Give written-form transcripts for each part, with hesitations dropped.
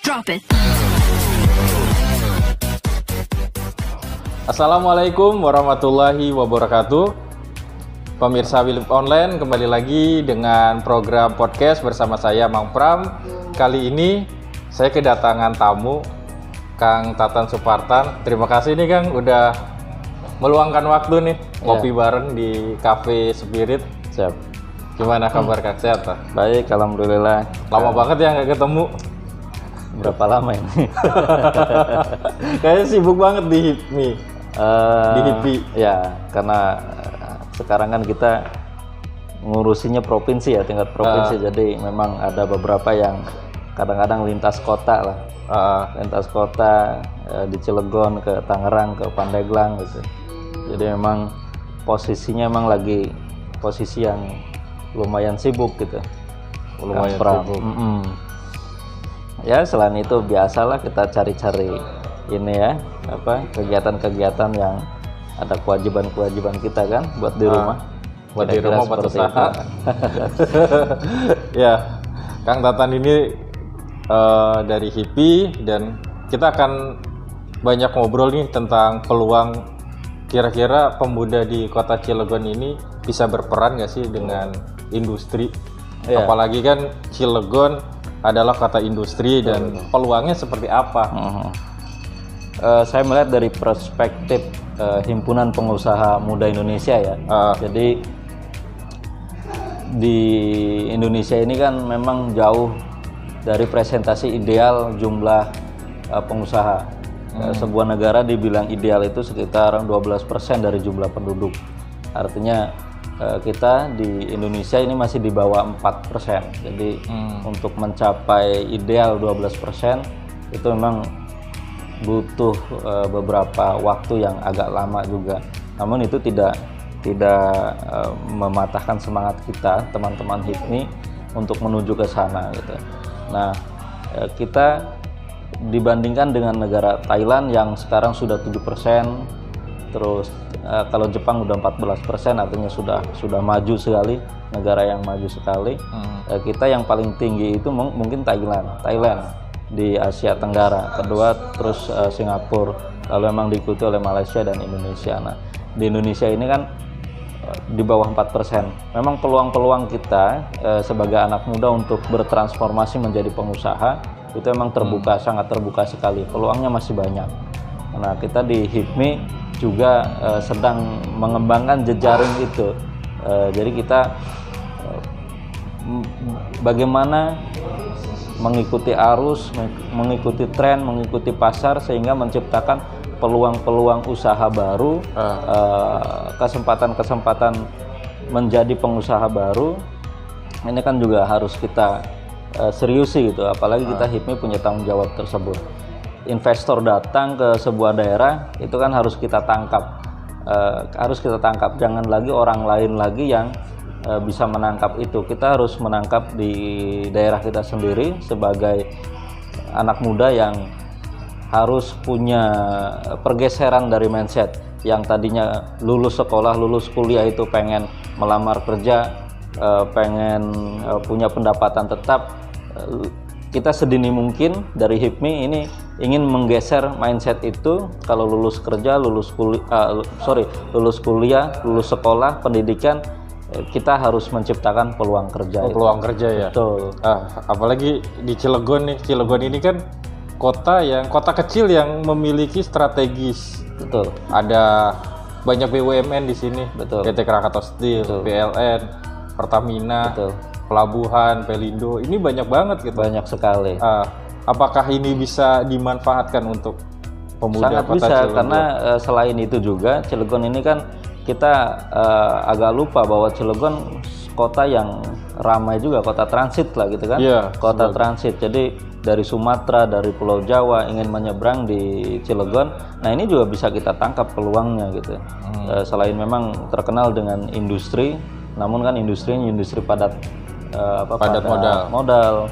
Drop it. Assalamualaikum warahmatullahi wabarakatuh. Pemirsa Wilip Online, kembali lagi dengan program podcast bersama saya Mang Pram. Kali ini saya kedatangan tamu Kang Tatan Supartan. Terima kasih nih Kang udah meluangkan waktu nih ngopi bareng di Cafe Spirit. Siap. Gimana kabar Kang? Sehat? Baik, alhamdulillah. Lama banget ya nggak ketemu. Berapa lama ini? Kayaknya sibuk banget di HIPMI. Di HIPI. Ya, karena sekarang kan kita ngurusinya provinsi ya, tingkat provinsi. Jadi memang ada beberapa yang kadang-kadang lintas kota lah. Lintas kota di Cilegon ke Tangerang ke Pandeglang gitu. Jadi memang posisinya memang lagi posisi yang lumayan sibuk gitu. Lumayan sibuk. Ya selain itu biasalah kita cari-cari ini ya, apa kegiatan-kegiatan yang ada kewajiban-kewajiban kita kan buat di rumah. Buat di rumah buat usaha. Ya, Kang Tatan ini dari HIPI dan kita akan banyak ngobrol nih tentang peluang kira-kira pemuda di kota Cilegon ini bisa berperan nggak sih dengan industri? Ya. Apalagi kan Cilegon adalah kota industri dan peluangnya seperti apa? Saya melihat dari perspektif Himpunan Pengusaha Muda Indonesia ya. Jadi di Indonesia ini kan memang jauh dari presentasi ideal jumlah pengusaha. Sebuah negara dibilang ideal itu sekitar 12% dari jumlah penduduk. Artinya kita di Indonesia ini masih di bawah 4%. Jadi untuk mencapai ideal 12% itu memang butuh beberapa waktu yang agak lama juga. Namun itu tidak mematahkan semangat kita teman-teman HIPMI untuk menuju ke sana gitu. Nah, kita dibandingkan dengan negara Thailand yang sekarang sudah 7%, terus kalau Jepang udah 14%, artinya sudah maju sekali, negara yang maju sekali. Kita yang paling tinggi itu mungkin Thailand di Asia Tenggara, kedua terus Singapura, lalu memang diikuti oleh Malaysia dan Indonesia. Nah, di Indonesia ini kan di bawah 4%. Memang peluang-peluang kita sebagai anak muda untuk bertransformasi menjadi pengusaha itu memang terbuka, sangat terbuka sekali. Peluangnya masih banyak. Nah, kita di HIPMI juga sedang mengembangkan jejaring itu. Jadi kita bagaimana mengikuti arus, mengikuti tren, mengikuti pasar sehingga menciptakan peluang-peluang usaha baru, kesempatan-kesempatan menjadi pengusaha baru. Ini kan juga harus kita seriusi gitu, apalagi kita HIPMI punya tanggung jawab tersebut. Investor datang ke sebuah daerah itu kan harus kita tangkap, jangan lagi orang lain lagi yang bisa menangkap itu. Kita harus menangkap di daerah kita sendiri sebagai anak muda yang harus punya pergeseran dari mindset yang tadinya lulus sekolah, lulus kuliah itu pengen melamar kerja, pengen punya pendapatan tetap. Kita sedini mungkin dari HIPMI ini ingin menggeser mindset itu. Kalau lulus kerja, lulus kuliah, lulus sekolah, pendidikan, kita harus menciptakan peluang kerja. Peluang kerja ya. Betul. Apalagi di Cilegon nih. Cilegon ini kan kota kecil yang memiliki strategis. Betul. Ada banyak BUMN di sini. Betul. PT Krakatau Steel, Betul. PLN, Pertamina. Betul. Pelabuhan, Pelindo, ini banyak banget gitu. Banyak sekali. Apakah ini bisa dimanfaatkan untuk pemuda Sangat kota bisa, Cilegon? karena selain itu juga Cilegon ini kan kita agak lupa bahwa Cilegon kota yang ramai juga, kota transit lah gitu kan. Iya, kota transit. Jadi dari Sumatera, dari Pulau Jawa ingin menyeberang di Cilegon. Nah, ini juga bisa kita tangkap peluangnya gitu. Selain memang terkenal dengan industri, namun kan industrinya industri padat modal.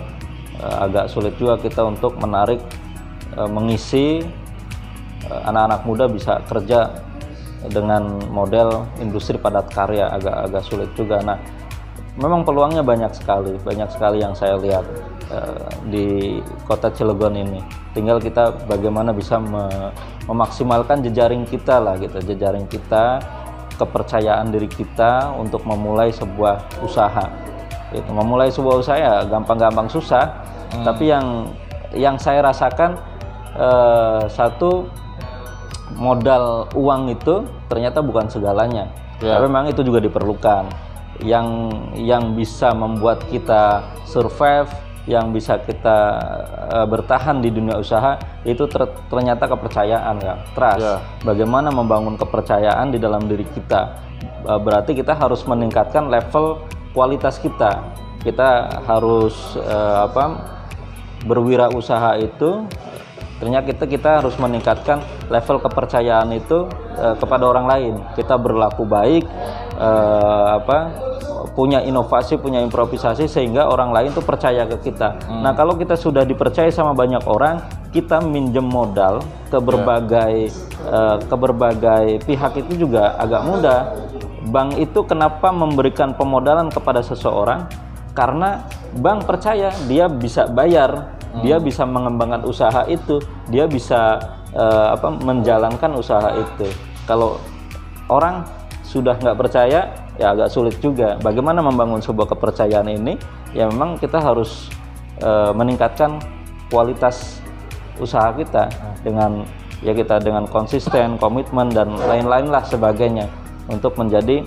Agak sulit juga kita untuk menarik, mengisi anak-anak muda bisa kerja dengan model industri padat karya, agak sulit juga. Nah, memang peluangnya banyak sekali yang saya lihat di kota Cilegon ini. Tinggal kita bagaimana bisa memaksimalkan jejaring kita lah gitu, jejaring kita, kepercayaan diri kita untuk memulai sebuah usaha. Itu memulai sebuah usaha ya gampang-gampang susah, tapi yang saya rasakan satu, modal uang itu ternyata bukan segalanya. Tapi memang itu juga diperlukan. Yang bisa membuat kita survive, yang bisa kita bertahan di dunia usaha itu ternyata kepercayaan ya, trust. Bagaimana membangun kepercayaan di dalam diri kita. Berarti kita harus meningkatkan level kualitas kita. Kita harus berwirausaha itu. Ternyata kita harus meningkatkan level kepercayaan itu kepada orang lain. Kita berlaku baik, punya inovasi, punya improvisasi sehingga orang lain tuh percaya ke kita. Nah, kalau kita sudah dipercaya sama banyak orang, kita minjem modal ke berbagai pihak itu juga agak mudah. Bank itu kenapa memberikan pemodalan kepada seseorang? Karena bank percaya dia bisa bayar. Dia bisa mengembangkan usaha itu, dia bisa menjalankan usaha itu. Kalau orang sudah nggak percaya, ya agak sulit juga. Bagaimana membangun sebuah kepercayaan ini? Ya memang kita harus meningkatkan kualitas usaha kita dengan konsisten, komitmen dan lain-lain lah sebagainya untuk menjadi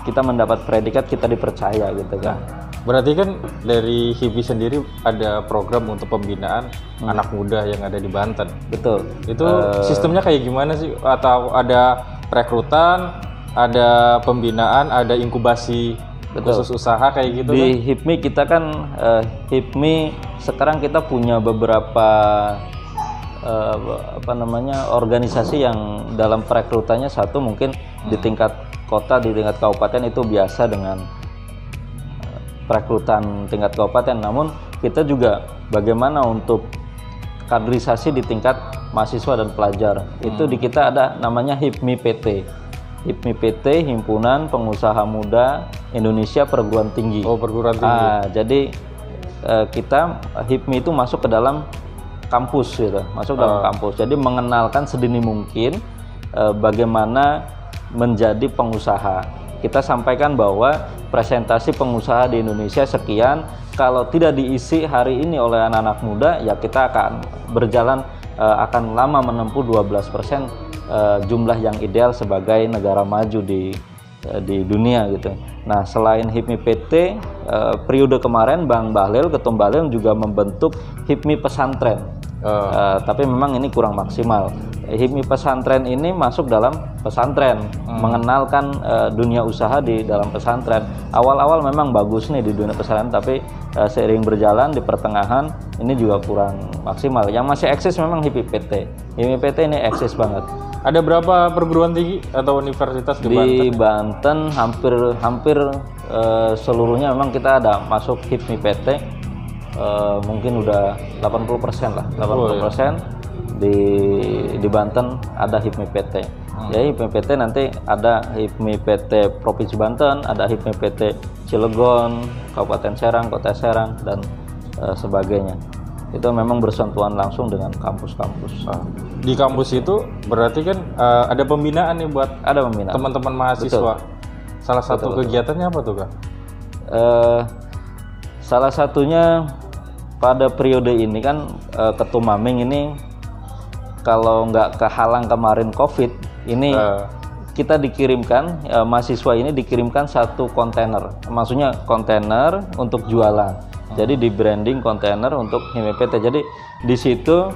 kita mendapat predikat kita dipercaya gitu kan. Berarti kan dari HIPMI sendiri ada program untuk pembinaan anak muda yang ada di Banten. Betul. Itu sistemnya kayak gimana sih? Atau ada rekrutan, ada pembinaan, ada inkubasi khusus usaha kayak gitu? Di HIPMI kita kan HIPMI sekarang kita punya beberapa organisasi yang dalam perekrutannya satu mungkin di tingkat kota, di tingkat kabupaten itu biasa dengan perekrutan tingkat kabupaten. Namun kita juga bagaimana untuk kaderisasi di tingkat mahasiswa dan pelajar. Itu di kita ada namanya HIPMI PT. HIPMI PT, Himpunan Pengusaha Muda Indonesia Perguruan Tinggi. Oh, perguruan tinggi. Jadi kita HIPMI itu masuk ke dalam kampus gitu, dalam kampus. Jadi mengenalkan sedini mungkin bagaimana menjadi pengusaha. Kita sampaikan bahwa presentasi pengusaha di Indonesia sekian, kalau tidak diisi hari ini oleh anak-anak muda, ya kita akan berjalan akan lama menempuh 12% jumlah yang ideal sebagai negara maju di dunia gitu. Nah, selain HIPMI PT, periode kemarin Bang Bahlil, Ketum Bahlil juga membentuk HIPMI Pesantren. Tapi memang ini kurang maksimal. HIPMI Pesantren ini masuk dalam pesantren, mengenalkan dunia usaha di dalam pesantren. Awal-awal memang bagus nih di dunia pesantren, tapi seiring berjalan di pertengahan ini juga kurang maksimal. Yang masih eksis memang HIPMI PT. HIPMI PT ini eksis banget. Ada berapa perguruan tinggi atau universitas di Banten? Di Banten hampir seluruhnya memang kita ada masuk HIPMI PT. Mungkin udah 80% lah, 80% di Banten ada HIPMI PT. Jadi HIPMI PT nanti ada HIPMI PT Provinsi Banten, ada HIPMI PT Cilegon, Kabupaten Serang, Kota Serang dan sebagainya. Itu memang bersentuhan langsung dengan kampus-kampus. Di kampus itu berarti kan ada pembinaan nih buat teman-teman mahasiswa. Betul. Salah satu kegiatannya apa tuh, Kak? Salah satunya pada periode ini kan Ketum Maming ini kalau nggak kehalang kemarin COVID ini kita dikirimkan mahasiswa ini dikirimkan satu kontainer, maksudnya kontainer untuk jualan. Jadi di branding kontainer untuk HIPMI PT. Jadi di situ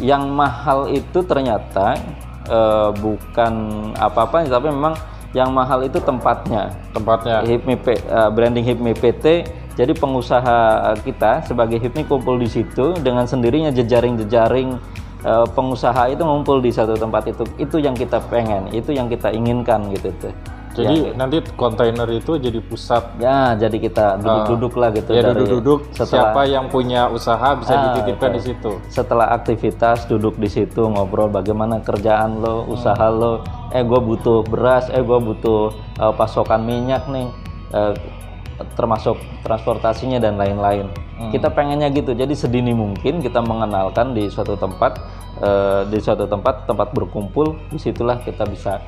yang mahal itu ternyata bukan apa-apa, tapi memang yang mahal itu tempatnya. Branding HIPMI PT. Jadi pengusaha kita sebagai HIPMI kumpul di situ dengan sendirinya, jejaring-jejaring pengusaha itu ngumpul di satu tempat itu yang kita pengen, itu yang kita inginkan gitu tuh. Jadi nanti kontainer itu jadi pusat. Ya, jadi kita duduk-duduk lah gitu. Ya, dari duduk-duduk. setelah, Siapa yang punya usaha bisa dititipkan di situ. Setelah aktivitas duduk di situ ngobrol bagaimana kerjaan lo, usaha lo. Gue butuh beras, gue butuh pasokan minyak nih, termasuk transportasinya dan lain-lain. Kita pengennya gitu. Jadi sedini mungkin kita mengenalkan di suatu tempat, tempat berkumpul. Disitulah kita bisa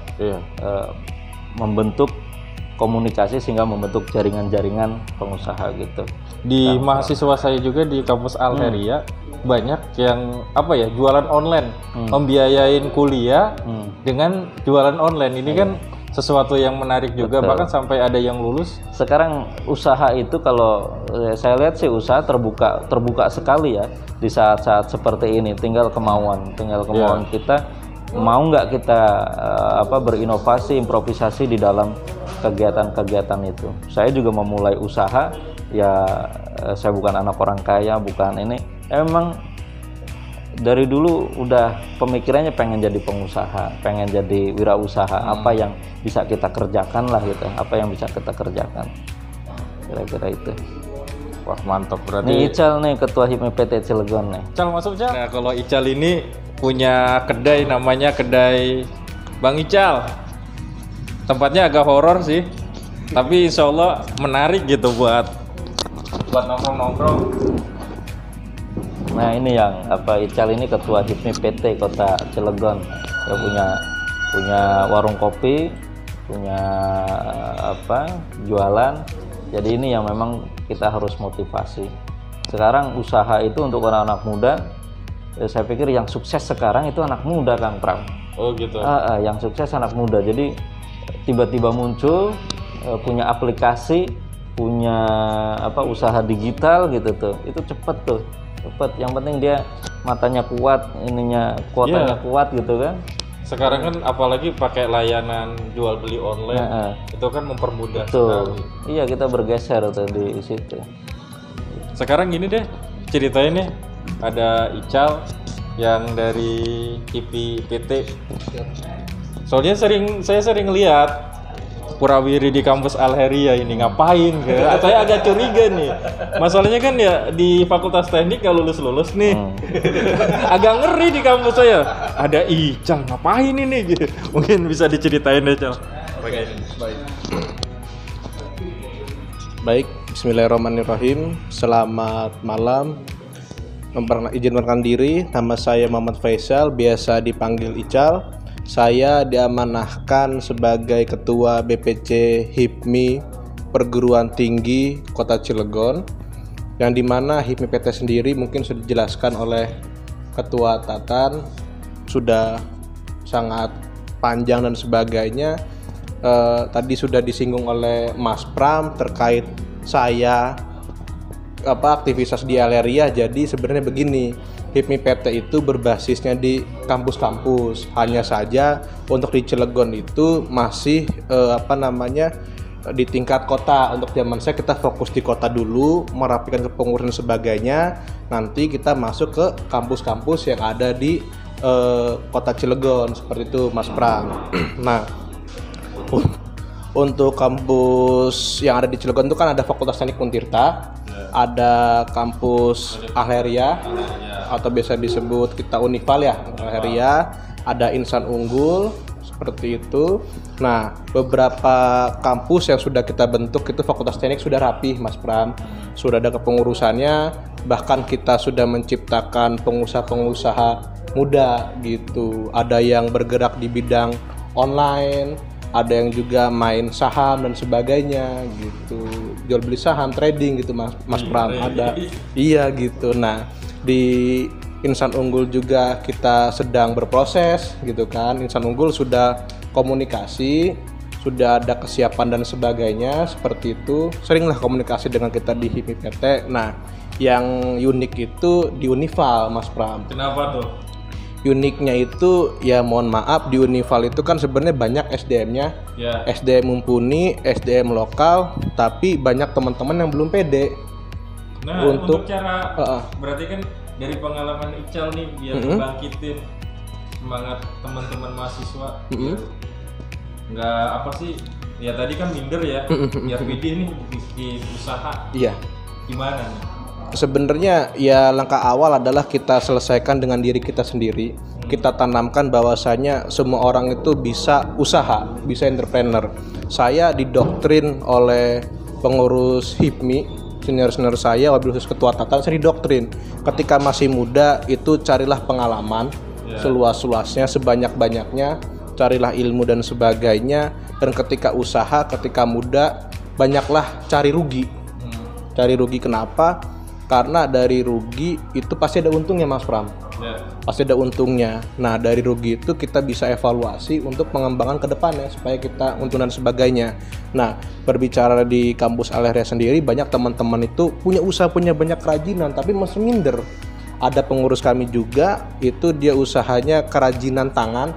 membentuk komunikasi sehingga membentuk jaringan-jaringan pengusaha gitu. Di mahasiswa saya juga di kampus Al-Heria banyak yang jualan online, membiayain kuliah dengan jualan online. Ini kan sesuatu yang menarik juga. Betul. Bahkan sampai ada yang lulus. Sekarang usaha itu kalau saya lihat sih usaha terbuka sekali ya di saat-saat seperti ini. Tinggal kemauan kita. Mau nggak kita berinovasi, improvisasi di dalam kegiatan-kegiatan itu. Saya juga memulai usaha, ya saya bukan anak orang kaya, bukan ini. Emang dari dulu udah pemikirannya pengen jadi pengusaha, pengen jadi wirausaha. Apa yang bisa kita kerjakan lah gitu, apa yang bisa kita kerjakan. Kira-kira itu. Wah, mantap. Berarti nih Ical nih, ketua HIPMI PT Cilegon nih. Ical masuk, Ical. Nah, kalau Ical ini punya kedai, namanya kedai Bang Ical. Tempatnya agak horor sih, tapi insya Allah menarik gitu buat nongkrong-nongkrong. Nah, ini yang Ical ini ketua HIPMI PT Kota Cilegon. Dia punya warung kopi, punya jualan. Jadi ini yang memang kita harus motivasi. Sekarang usaha itu untuk anak-anak muda. Saya pikir yang sukses sekarang itu anak muda, Kang Pram. Oh gitu. Yang sukses anak muda. Jadi tiba-tiba muncul, punya aplikasi, punya usaha digital gitu tuh. Itu cepet tuh, cepet. Yang penting dia matanya kuat, kuotanya kuat gitu kan. Sekarang kan apalagi pakai layanan jual beli online, itu kan mempermudah. Betul. Iya, kita bergeser tuh di situ. Sekarang gini deh, ceritain nih. Ada Ical yang dari HIPMI PT. Soalnya saya sering lihat Purawiri di kampus Al-Heria ini ngapain saya agak curiga nih. Masalahnya kan ya di Fakultas Teknik kalau lulus nih. Agak ngeri di kampus saya. Ada Ical ngapain ini gitu. Mungkin bisa diceritain deh, Cal. Baik, bismillahirrahmanirrahim. Selamat malam. Izin memperkenalkan diri, nama saya Muhammad Faisal, biasa dipanggil Ical. Saya diamanahkan sebagai Ketua BPC HIPMI Perguruan Tinggi Kota Cilegon, yang dimana HIPMI PT sendiri mungkin sudah dijelaskan oleh Ketua Tatan, sudah sangat panjang dan sebagainya. Tadi sudah disinggung oleh Mas Pram terkait saya aktivitas di Al-Heria. Jadi sebenarnya begini, HIPMI PT itu berbasisnya di kampus-kampus. Hanya saja untuk di Cilegon itu masih di tingkat kota. Untuk zaman saya kita fokus di kota dulu, merapikan kepengurusan sebagainya. Nanti kita masuk ke kampus-kampus yang ada di kota Cilegon, seperti itu Mas Pram. Nah, untuk kampus yang ada di Cilegon itu kan ada Fakultas Teknik Untirta, ada kampus Al-Heria atau biasa disebut kita Unival ya, Al-Heria, ada Insan Unggul seperti itu. Nah, beberapa kampus yang sudah kita bentuk itu Fakultas Teknik sudah rapi, Mas Pram, sudah ada kepengurusannya. Bahkan kita sudah menciptakan pengusaha-pengusaha muda gitu. Ada yang bergerak di bidang online, ada yang juga main saham dan sebagainya gitu, jual beli saham, trading gitu Mas Pram, ada. Iya gitu. Nah, di Insan Unggul juga kita sedang berproses gitu kan. Insan Unggul sudah komunikasi, sudah ada kesiapan dan sebagainya, seperti itu. Seringlah komunikasi dengan kita di HIPMI PT. Nah, yang unik itu di Unival, Mas Pram. Kenapa tuh? Uniknya itu ya mohon maaf, di Unival itu kan sebenarnya banyak SDM-nya, SDM mumpuni, SDM lokal, tapi banyak teman-teman yang belum pede. Nah, untuk cara berarti kan dari pengalaman Ical nih biar membangkitin semangat teman-teman mahasiswa. Nggak Ya tadi kan minder ya, biar pede nih bikin usaha. Iya. Gimana nih? Sebenarnya ya langkah awal adalah kita selesaikan dengan diri kita sendiri. Kita tanamkan bahwasanya semua orang itu bisa usaha, bisa entrepreneur. Saya didoktrin oleh pengurus HIPMI, senior-senior saya, wabil khusus ketua tatan, saya didoktrin ketika masih muda itu carilah pengalaman seluas-luasnya, sebanyak-banyaknya, carilah ilmu dan sebagainya, dan ketika usaha, ketika muda, banyaklah cari rugi. Cari rugi kenapa? Karena dari rugi itu pasti ada untungnya, Mas Pram. Pasti ada untungnya. Nah, dari rugi itu kita bisa evaluasi untuk pengembangan ke depannya supaya kita untung dan sebagainya. Nah, berbicara di kampus Aleria sendiri, banyak teman-teman itu punya usaha, punya banyak kerajinan, tapi masih minder. Ada pengurus kami juga, itu dia usahanya kerajinan tangan.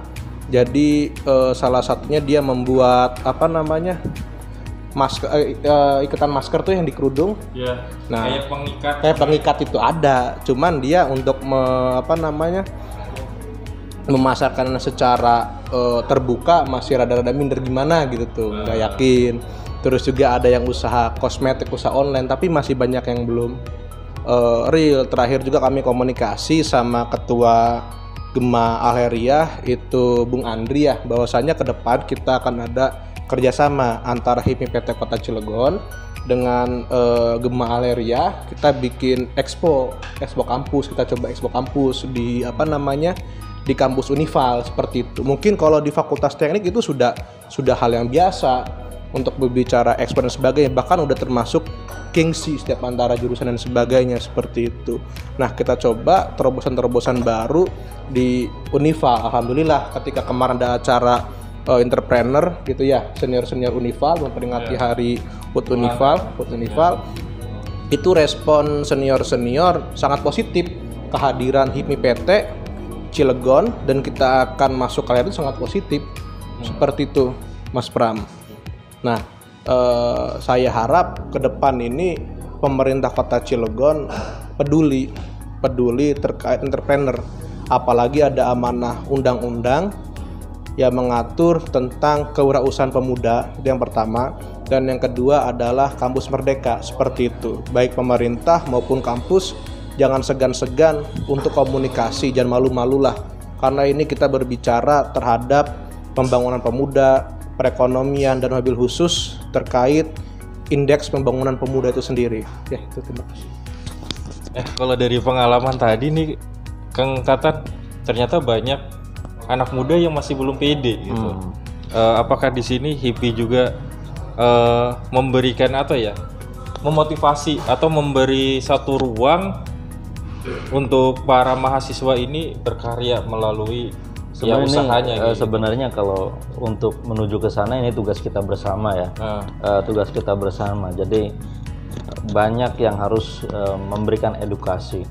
Jadi salah satunya dia membuat masker, ikatan masker tuh yang di kerudung. Ya. Nah, Kayak pengikat. kayak pengikat itu ada, cuman dia untuk memasarkan secara terbuka masih rada-rada minder gimana gitu tuh, nggak yakin. Terus juga ada yang usaha kosmetik, usaha online, tapi masih banyak yang belum real. Terakhir juga kami komunikasi sama ketua Gema Aleria itu Bung Andri ya, bahwasanya ke depan kita akan ada kerjasama antara HIPMI PT Kota Cilegon dengan Gema Aleria. Kita bikin expo kampus, kita coba expo kampus di di kampus Unival seperti itu. Mungkin kalau di Fakultas Teknik itu sudah hal yang biasa untuk berbicara expo dan sebagainya, bahkan udah termasuk gengsi setiap antara jurusan dan sebagainya seperti itu. Nah, kita coba terobosan-terobosan baru di Unival. Alhamdulillah ketika kemarin ada acara entrepreneur gitu ya, senior Unival memperingati hari HUT Unival, itu respon senior sangat positif kehadiran HIPMI PT Cilegon, dan kita akan masuk kalian itu sangat positif. Seperti itu, Mas Pram. Nah, saya harap ke depan ini pemerintah Kota Cilegon peduli terkait entrepreneur, apalagi ada amanah undang-undang yang mengatur tentang kewirausahaan pemuda, itu yang pertama. Dan yang kedua adalah kampus merdeka, seperti itu. Baik pemerintah maupun kampus jangan segan-segan untuk komunikasi, jangan malu-malulah. Karena ini kita berbicara terhadap pembangunan pemuda, perekonomian, dan wabil khusus terkait indeks pembangunan pemuda itu sendiri. Ya, itu terima kasih. Kalau dari pengalaman tadi nih, Kang Tatan, ternyata banyak anak muda yang masih belum pede gitu. Apakah di sini HIPI juga memberikan memotivasi atau memberi satu ruang untuk para mahasiswa ini berkarya melalui usahanya? Sebenarnya kalau untuk menuju ke sana ini tugas kita bersama ya, tugas kita bersama. Jadi banyak yang harus memberikan edukasi.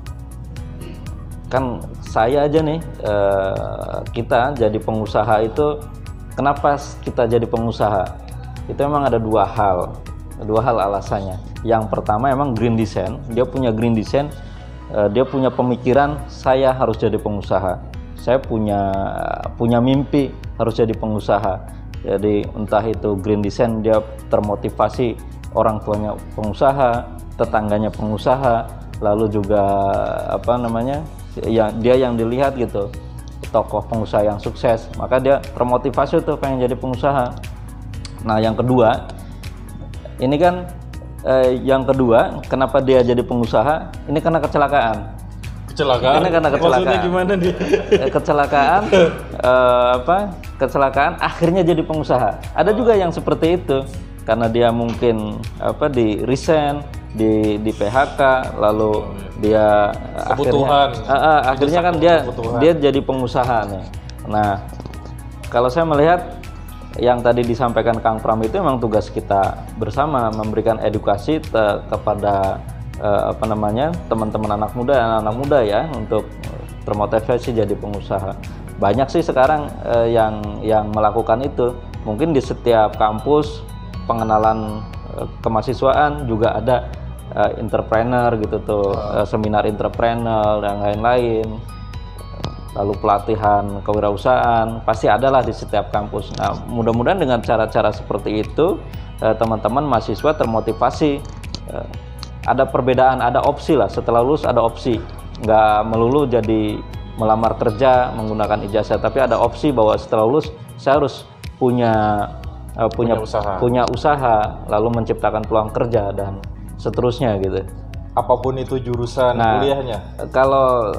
Kan saya aja nih, kita jadi pengusaha itu, kenapa kita jadi pengusaha? Itu memang ada dua hal alasannya. Yang pertama emang green design, dia punya green design, dia punya pemikiran saya harus jadi pengusaha. Saya punya mimpi harus jadi pengusaha. Jadi entah itu green design, dia termotivasi orang tuanya pengusaha, tetangganya pengusaha, lalu juga dia yang dilihat gitu, tokoh pengusaha yang sukses, maka dia termotivasi tuh pengen jadi pengusaha. Nah, yang kedua ini kan kenapa dia jadi pengusaha? Ini karena kecelakaan. Ini karena kecelakaan. Maksudnya gimana nih? Kecelakaan akhirnya jadi pengusaha. Ada juga yang seperti itu karena dia mungkin di resign, di PHK, lalu dia akhirnya kan dia jadi pengusaha nih. Nah, kalau saya melihat yang tadi disampaikan Kang Pram itu memang tugas kita bersama, memberikan edukasi kepada teman-teman anak muda ya, untuk termotivasi jadi pengusaha. Banyak sih sekarang yang melakukan itu. Mungkin di setiap kampus pengenalan kemahasiswaan juga ada entrepreneur gitu tuh, seminar entrepreneur dan lain-lain. lalu pelatihan kewirausahaan, pasti adalah di setiap kampus. Nah, mudah-mudahan dengan cara-cara seperti itu teman-teman mahasiswa termotivasi. Ada perbedaan, ada opsi lah, setelah lulus ada opsi, nggak melulu jadi melamar kerja menggunakan ijazah, tapi ada opsi bahwa setelah lulus saya harus punya usaha, lalu menciptakan peluang kerja dan seterusnya gitu. Apapun itu jurusan kuliahnya. Kalau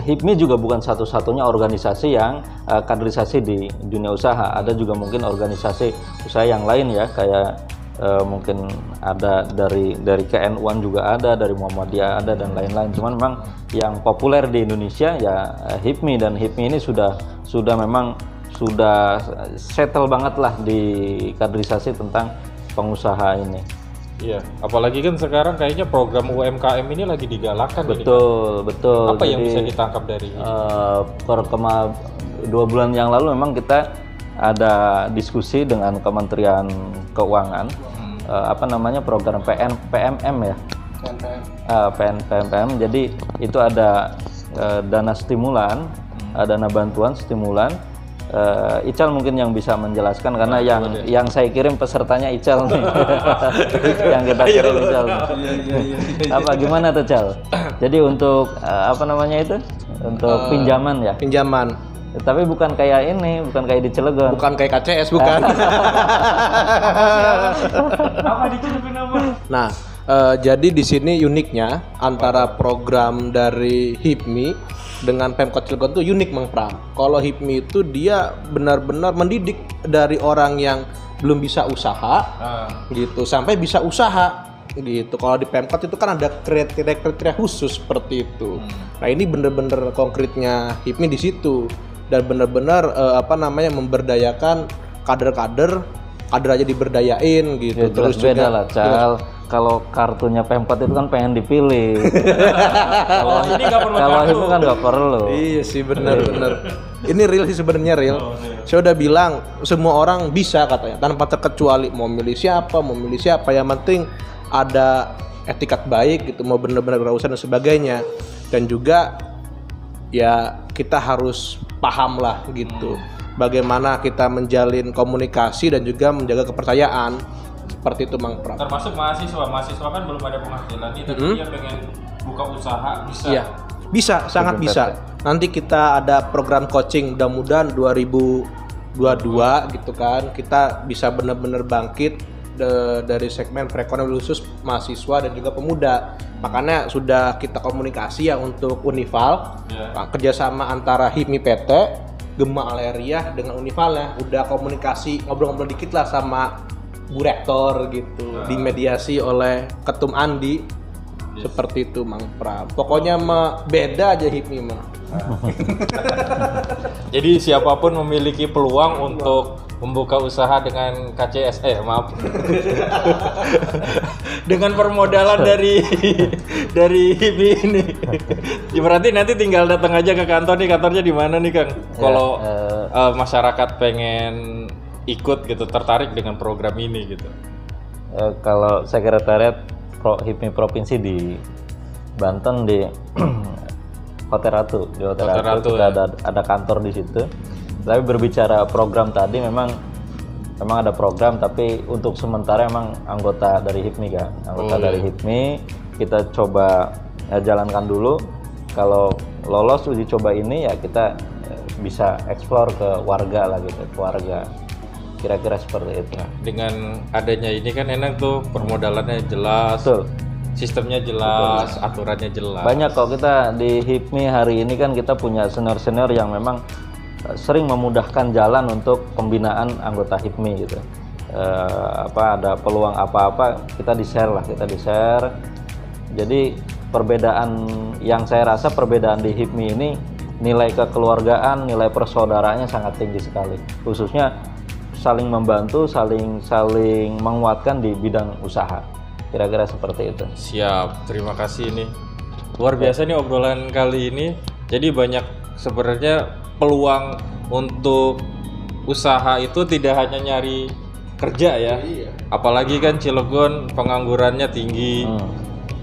HIPMI juga bukan satu-satunya organisasi yang kaderisasi di dunia usaha. Ada juga mungkin organisasi usaha yang lain ya, kayak mungkin ada dari KNU-an juga ada, dari Muhammadiyah ada dan lain-lain. Cuman memang yang populer di Indonesia ya HIPMI, dan HIPMI ini sudah settle banget lah di kaderisasi tentang pengusaha ini. Iya, apalagi kan sekarang kayaknya program UMKM ini lagi digalakkan. Betul. Apa yang bisa ditangkap dari ini? 2 bulan yang lalu memang kita ada diskusi dengan Kementerian Keuangan, program PMM ya. PMM. Jadi itu ada dana stimulan, dana bantuan stimulan. Ical mungkin yang bisa menjelaskan karena yang saya kirim pesertanya Ical nih. Yang kita kirim Ical. Gimana tuh Cal? Jadi untuk untuk pinjaman ya. Pinjaman. Tapi bukan kayak ini, bukan kayak di Cilegon. Bukan kayak KCS, bukan. Apa ditutupin apa? Nah, jadi di sini uniknya antara program dari HIPMI dengan Pemkot Cilegon tuh unik Mang Pram. Kalau HIPMI itu dia benar-benar mendidik dari orang yang belum bisa usaha gitu sampai bisa usaha gitu. Kalau di Pemkot itu kan ada kriteria khusus seperti itu. Nah, ini benar-benar konkretnya HIPMI di situ dan benar-benar memberdayakan kader aja diberdayain gitu. Ya, terus beda lah Cal. Kalau kartunya Pemkot itu kan pengen dipilih. Kalau ini nggak perlu. Kalau itu kan nggak perlu. Iya sih, benar-benar. Ini real sih sebenarnya real. Saya udah bilang semua orang bisa katanya tanpa terkecuali mau milih siapa. Yang penting ada etikat baik gitu, mau benar-benar berusaha dan sebagainya. Dan juga ya kita harus paham lah gitu. Bagaimana kita menjalin komunikasi dan juga menjaga kepercayaan. Seperti itu Mang Pram. Termasuk mahasiswa kan belum ada penghasilan nih, tapi dia pengen buka usaha, bisa. Iya. Bisa, sangat bisa. Nanti kita ada program coaching, mudah-mudahan 2022 gitu kan. Kita bisa benar-benar bangkit dari segmen perekonomian khusus mahasiswa dan juga pemuda. Makanya sudah kita komunikasi ya untuk Unival, kerjasama antara HIPMI PT, Gema Aleria dengan Univalnya. Udah komunikasi, ngobrol-ngobrol dikit lah sama Bu Rektor gitu, dimediasi oleh Ketum Andi. Seperti itu Mang Pram. Pokoknya beda aja HIPMI mah. Jadi siapapun memiliki peluang untuk membuka usaha dengan KCS, dengan permodalan dari HIPMI ini. Berarti nanti tinggal datang aja ke kantor nih, kantornya di mana nih Kang? Kalau masyarakat pengen ikut gitu, tertarik dengan program ini gitu. Kalau sekretariat HIPMI provinsi di Banten di Hotel Ratu, kita ada kantor di situ. Tapi berbicara program tadi memang ada program, tapi untuk sementara memang anggota dari HIPMI kan. Dari HIPMI kita coba jalankan dulu. Kalau lolos uji coba ini ya kita bisa eksplor ke warga lah gitu, ke warga. Kira-kira seperti itu. Dengan adanya ini kan enak tuh, permodalannya jelas. Betul. Sistemnya jelas, aturannya jelas. Banyak kok kita di HIPMI hari ini kan kita punya senior-senior yang memang sering memudahkan jalan untuk pembinaan anggota HIPMI gitu. Ada peluang apa-apa kita di-share. Jadi perbedaan yang saya rasa perbedaan di HIPMI ini nilai kekeluargaan, nilai persaudaraannya sangat tinggi sekali. Khususnya saling membantu, saling menguatkan di bidang usaha. Kira-kira seperti itu. Siap, terima kasih nih. Luar biasa nih obrolan kali ini. Jadi banyak sebenarnya peluang untuk usaha itu tidak hanya nyari kerja ya. Apalagi kan Cilegon penganggurannya tinggi.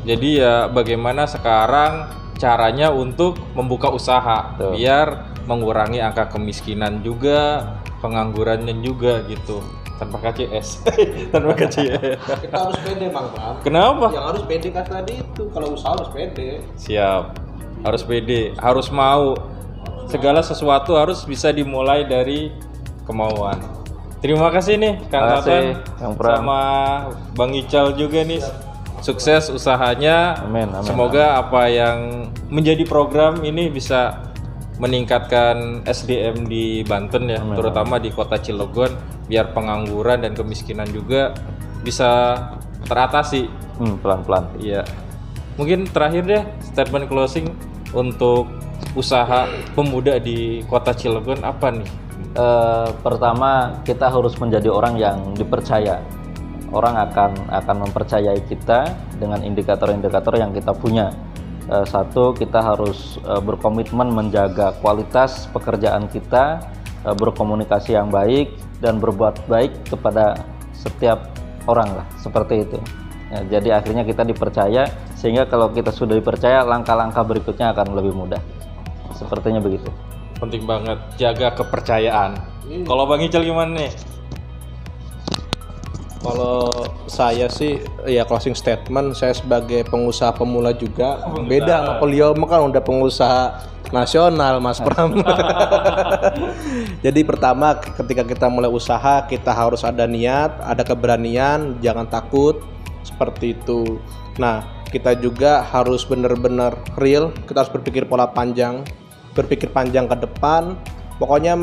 Jadi ya bagaimana sekarang caranya untuk membuka usaha Betul. biar mengurangi angka kemiskinan juga, penganggurannya juga gitu. Tanpa KCS. Tanpa KCS. Kita harus pede, Bang Bram. Kenapa? Yang harus pede kan tadi itu, kalau usaha harus pede. Siap. Harus pede, harus mau. Segala sesuatu harus bisa dimulai dari kemauan. Terima kasih nih Kang Terima kasih, Tatan Kang Pram. sama Bang Ical juga nih. Sukses usahanya. Amin, amin, Semoga apa yang menjadi program ini bisa meningkatkan SDM di Banten ya, Amin, terutama di Kota Cilegon, biar pengangguran dan kemiskinan juga bisa teratasi. Pelan-pelan. Iya. Mungkin terakhir deh statement closing untuk usaha pemuda di Kota Cilegon apa nih? Pertama, kita harus menjadi orang yang dipercaya. Orang akan mempercayai kita dengan indikator-indikator yang kita punya. Satu, kita harus berkomitmen menjaga kualitas pekerjaan kita, berkomunikasi yang baik dan berbuat baik kepada setiap orang lah, seperti itu. Ya, jadi akhirnya kita dipercaya, sehingga kalau kita sudah dipercaya, langkah-langkah berikutnya akan lebih mudah. Sepertinya begitu. Penting banget jaga kepercayaan. Kalau Bang Ical gimana nih? Kalau saya sih ya closing statement, saya sebagai pengusaha pemula juga beda sama beliau kan udah pengusaha nasional Mas Pram. Jadi pertama ketika kita mulai usaha kita harus ada niat, ada keberanian, jangan takut seperti itu. Nah kita juga harus benar-benar real, kita harus berpikir pola panjang, berpikir panjang ke depan. Pokoknya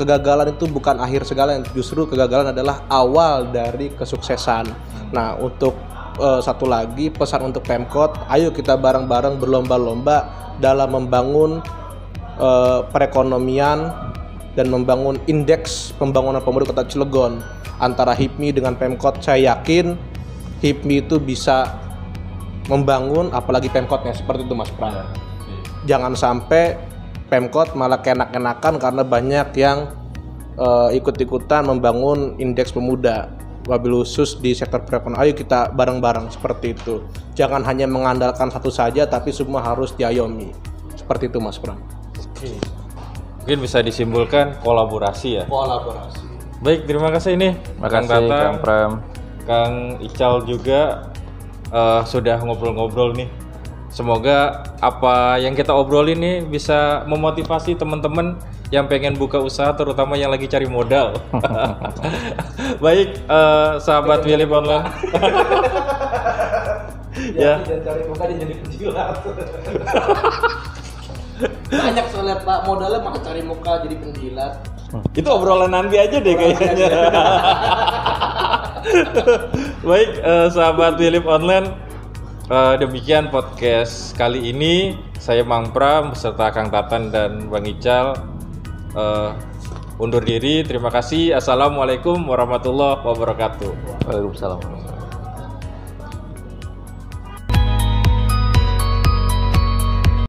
kegagalan itu bukan akhir segala, justru kegagalan adalah awal dari kesuksesan. Nah, untuk satu lagi pesan untuk Pemkot, ayo kita bareng-bareng berlomba-lomba dalam membangun perekonomian dan membangun indeks pembangunan pemuda Kota Cilegon. Antara HIPMI dengan Pemkot, saya yakin HIPMI itu bisa membangun, apalagi Pemkotnya seperti itu Mas Pram. Jangan sampai Pemkot malah keenak-enakan karena banyak yang ikut-ikutan membangun indeks pemuda, wabil khusus di sektor perekonomian. Ayo kita bareng-bareng seperti itu. Jangan hanya mengandalkan satu saja, tapi semua harus diayomi. Seperti itu Mas Pram. Mungkin bisa disimpulkan kolaborasi ya. Kolaborasi. Baik, terima kasih nih Makasih Kang Pram. Kang Ical juga sudah ngobrol-ngobrol nih. Semoga apa yang kita obrolin nih bisa memotivasi teman-teman yang pengen buka usaha, terutama yang lagi cari modal. Baik, sahabat Wilip Online. Ya. Dan cari muka jadi penjilat. Banyak soalnya Pak, modalnya malah cari muka jadi penjilat. Itu obrolan nanti aja deh kayaknya. Baik, sahabat Wilip Online. Demikian podcast kali ini. Saya Mang Pram beserta Kang Tatan dan Bang Ical undur diri. Terima kasih. Assalamualaikum warahmatullahi wabarakatuh. Waalaikumsalam.